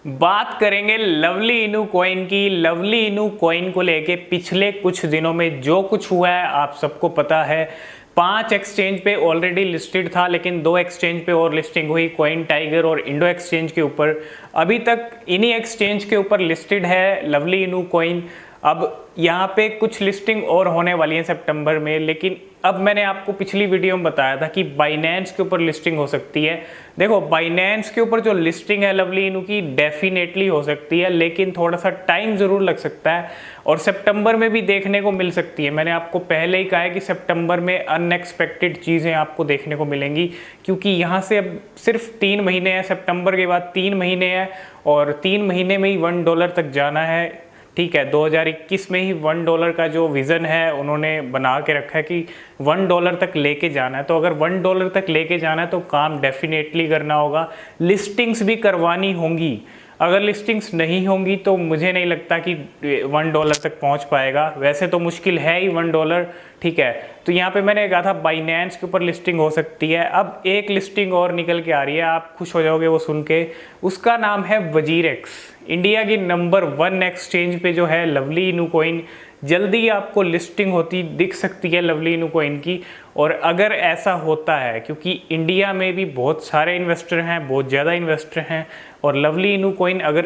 बात करेंगे लवली इनू कॉइन की। लवली इनू कॉइन को लेके पिछले कुछ दिनों में जो कुछ हुआ है आप सबको पता है। 5 एक्सचेंज पे ऑलरेडी लिस्टेड था, लेकिन 2 एक्सचेंज पे और लिस्टिंग हुई, कॉइन टाइगर और इंडो एक्सचेंज के ऊपर। अभी तक इन्हीं एक्सचेंज के ऊपर लिस्टेड है लवली इनू कॉइन। अब यहाँ पे कुछ लिस्टिंग और होने वाली है सितंबर में, लेकिन अब मैंने आपको पिछली वीडियो में बताया था कि बाइनेंस के ऊपर लिस्टिंग हो सकती है। देखो, बाइनेंस के ऊपर जो लिस्टिंग है लवली इनू की डेफिनेटली हो सकती है, लेकिन थोड़ा सा टाइम ज़रूर लग सकता है और सितंबर में भी देखने को मिल सकती है। मैंने आपको पहले ही कहा है कि सितंबर में अनएक्सपेक्टेड चीज़ें आपको देखने को मिलेंगी, क्योंकि यहाँ से अब सिर्फ 3 महीने हैं, सितंबर के बाद 3 महीने हैं और 3 महीने में ही $1 तक जाना है। ठीक है, 2021 में ही $1 का जो विज़न है उन्होंने बना के रखा है कि $1 तक लेके जाना है। तो अगर $1 तक लेके जाना है तो काम डेफिनेटली करना होगा, लिस्टिंग्स भी करवानी होंगी। अगर लिस्टिंग्स नहीं होंगी तो मुझे नहीं लगता कि $1 तक पहुंच पाएगा। वैसे तो मुश्किल है ही $1, ठीक है। तो यहाँ पे मैंने कहा था बाइनेंस के ऊपर लिस्टिंग हो सकती है। अब एक लिस्टिंग और निकल के आ रही है, आप खुश हो जाओगे वो सुन के। उसका नाम है वजीरेक्स। इंडिया की नंबर 1 एक्सचेंज पे जो है लवली इनू कॉइन, जल्दी आपको लिस्टिंग होती दिख सकती है लवली इनू कॉइन की। और अगर ऐसा होता है, क्योंकि इंडिया में भी बहुत सारे इन्वेस्टर हैं, बहुत ज़्यादा इन्वेस्टर हैं, और लवली इनू कॉइन अगर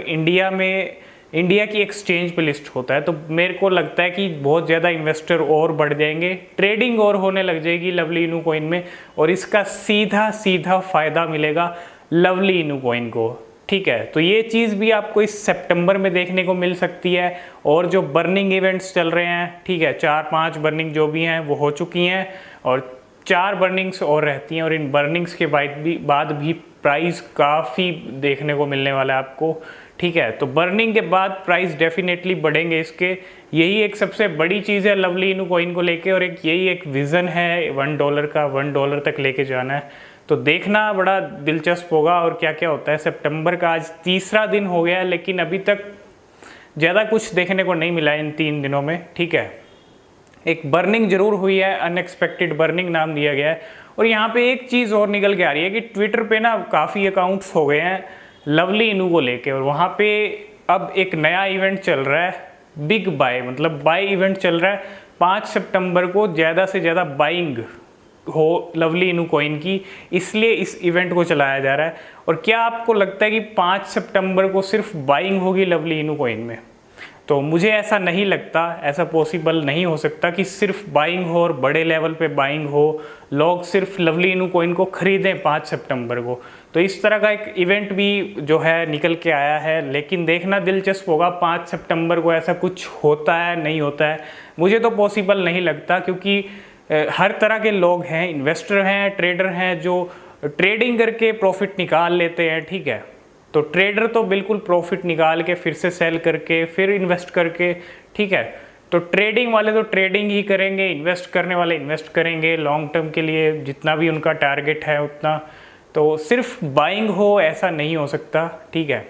इंडिया की एक्सचेंज पे लिस्ट होता है तो मेरे को लगता है कि बहुत ज़्यादा इन्वेस्टर और बढ़ जाएंगे, ट्रेडिंग और होने लग जाएगी लवली इनू कॉइन में, और इसका सीधा सीधा फ़ायदा मिलेगा लवली इनू कॉइन को। ठीक है, तो ये चीज़ भी आपको इस सितंबर में देखने को मिल सकती है। और जो बर्निंग इवेंट्स चल रहे हैं, ठीक है, 4-5 बर्निंग जो भी हैं वो हो चुकी हैं और 4 बर्निंग्स और रहती हैं, और इन बर्निंग्स के बाद भी प्राइस काफ़ी देखने को मिलने वाला है आपको। ठीक है, तो बर्निंग के बाद प्राइस डेफिनेटली बढ़ेंगे इसके। यही एक सबसे बड़ी चीज़ है लवली इनू कॉइन को लेके, और यही एक विज़न है $1 का, $1 तक लेके जाना है। तो देखना बड़ा दिलचस्प होगा और क्या क्या होता है। सितंबर का आज तीसरा दिन हो गया है, लेकिन अभी तक ज़्यादा कुछ देखने को नहीं मिला इन 3 दिनों में। ठीक है, एक बर्निंग जरूर हुई है, अनएक्सपेक्टेड बर्निंग नाम दिया गया है। और यहाँ पे एक चीज़ और निकल के आ रही है कि ट्विटर पे ना काफ़ी अकाउंट्स हो गए हैं लवली इनू को लेके, और वहाँ पे अब एक नया इवेंट चल रहा है, बिग बाय, मतलब बाय इवेंट चल रहा है। 5 सितंबर को ज़्यादा से ज़्यादा बाइंग हो लवली इनू कॉइन की, इसलिए इस इवेंट को चलाया जा रहा है। और क्या आपको लगता है कि 5 सितंबर को सिर्फ बाइंग होगी लवली इनू कॉइन में? तो मुझे ऐसा नहीं लगता, ऐसा पॉसिबल नहीं हो सकता कि सिर्फ बाइंग हो और बड़े लेवल पे बाइंग हो, लोग सिर्फ लवली इनू कॉइन को खरीदें 5 सितंबर को। तो इस तरह का एक इवेंट भी जो है निकल के आया है, लेकिन देखना दिलचस्प होगा 5 सितंबर को ऐसा कुछ होता है नहीं होता है। मुझे तो पॉसिबल नहीं लगता, क्योंकि हर तरह के लोग हैं, इन्वेस्टर हैं, ट्रेडर हैं, जो ट्रेडिंग करके प्रॉफिट निकाल लेते हैं। ठीक है, तो ट्रेडर तो बिल्कुल प्रॉफिट निकाल के फिर से सेल करके फिर इन्वेस्ट करके, ठीक है, तो ट्रेडिंग वाले तो ट्रेडिंग ही करेंगे, इन्वेस्ट करने वाले इन्वेस्ट करेंगे लॉन्ग टर्म के लिए, जितना भी उनका टारगेट है उतना। तो सिर्फ बाइंग हो ऐसा नहीं हो सकता। ठीक है,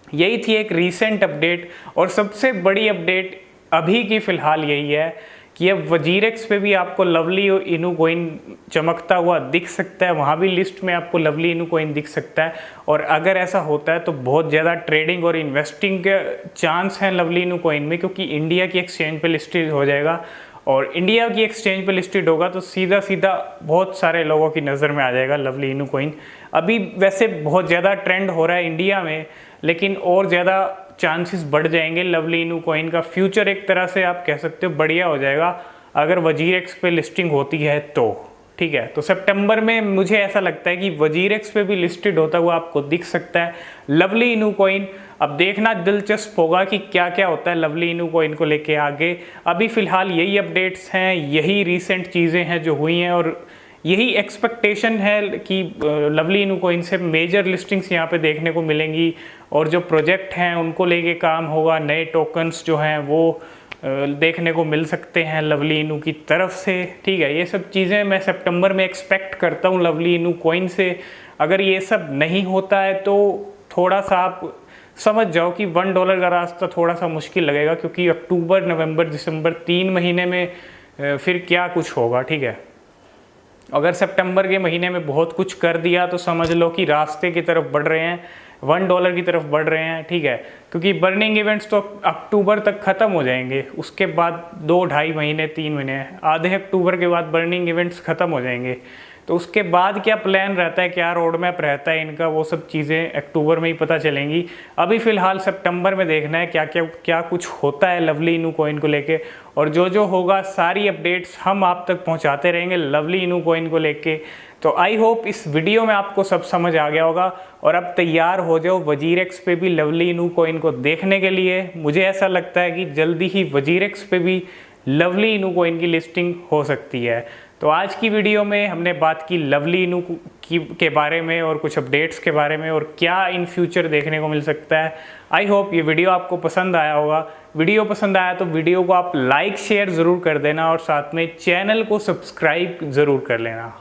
यही थी एक रीसेंट अपडेट, और सबसे बड़ी अपडेट अभी की फ़िलहाल यही है कि अब वजीरेक्स पे भी आपको लवली इनू कॉइन चमकता हुआ दिख सकता है, वहाँ भी लिस्ट में आपको लवली इनू कॉइन दिख सकता है। और अगर ऐसा होता है तो बहुत ज़्यादा ट्रेडिंग और इन्वेस्टिंग के चांस हैं लवली इनू कॉइन में, क्योंकि इंडिया की एक्सचेंज पे लिस्टेड हो जाएगा, और इंडिया की एक्सचेंज पे लिस्टेड होगा तो सीधा सीधा बहुत सारे लोगों की नज़र में आ जाएगा लवली इनू कॉइन। अभी वैसे बहुत ज़्यादा ट्रेंड हो रहा है इंडिया में, लेकिन और ज़्यादा चांसेस बढ़ जाएंगे लवली इनू कॉइन का। फ्यूचर एक तरह से आप कह सकते हो बढ़िया हो जाएगा अगर वजीरेक्स पे लिस्टिंग होती है तो। ठीक है, तो सितंबर में मुझे ऐसा लगता है कि वजीरेक्स पे भी लिस्टेड होता हुआ आपको दिख सकता है लवली इनू कॉइन। अब देखना दिलचस्प होगा कि क्या क्या होता है लवली इनू कॉइन को लेके आगे। अभी फ़िलहाल यही अपडेट्स हैं, यही रीसेंट चीज़ें हैं जो हुई हैं, और यही एक्सपेक्टेशन है कि लवली इनू कॉइन से मेजर लिस्टिंग्स यहाँ पे देखने को मिलेंगी, और जो प्रोजेक्ट हैं उनको लेके काम होगा, नए टोकन्स जो हैं वो देखने को मिल सकते हैं लवली इनू की तरफ से। ठीक है, ये सब चीज़ें मैं सितंबर में एक्सपेक्ट करता हूँ लवली इनू कॉइन से। अगर ये सब नहीं होता है तो थोड़ा सा आप समझ जाओ कि $1 का रास्ता थोड़ा सा मुश्किल लगेगा, क्योंकि अक्टूबर, नवंबर, दिसंबर 3 महीने में फिर क्या कुछ होगा। ठीक है, अगर सितंबर के महीने में बहुत कुछ कर दिया तो समझ लो कि रास्ते की तरफ बढ़ रहे हैं $1 की तरफ बढ़ रहे हैं, ठीक है, क्योंकि बर्निंग इवेंट्स तो अक्टूबर तक ख़त्म हो जाएंगे, उसके बाद 2-2.5 महीने 3 महीने, आधे अक्टूबर के बाद बर्निंग इवेंट्स ख़त्म हो जाएंगे। तो उसके बाद क्या प्लान रहता है, क्या रोड मैप रहता है इनका, वो सब चीज़ें अक्टूबर में ही पता चलेंगी। अभी फ़िलहाल सितंबर में देखना है क्या कुछ होता है लवली इनू कॉइन को लेके, और जो होगा सारी अपडेट्स हम आप तक पहुंचाते रहेंगे लवली इनू कॉइन को लेके। तो आई होप इस वीडियो में आपको सब समझ आ गया होगा, और अब तैयार हो जाओ वजीरेक्स पे भी लवली इनू कॉइन को देखने के लिए। मुझे ऐसा लगता है कि जल्दी ही वजीरेक्स पे भी लवली इनू कॉइन की लिस्टिंग हो सकती है। तो आज की वीडियो में हमने बात की लवली इनू के बारे में और कुछ अपडेट्स के बारे में, और क्या इन फ्यूचर देखने को मिल सकता है। आई होप ये वीडियो आपको पसंद आया होगा। वीडियो पसंद आया तो वीडियो को आप लाइक शेयर ज़रूर कर देना, और साथ में चैनल को सब्सक्राइब ज़रूर कर लेना।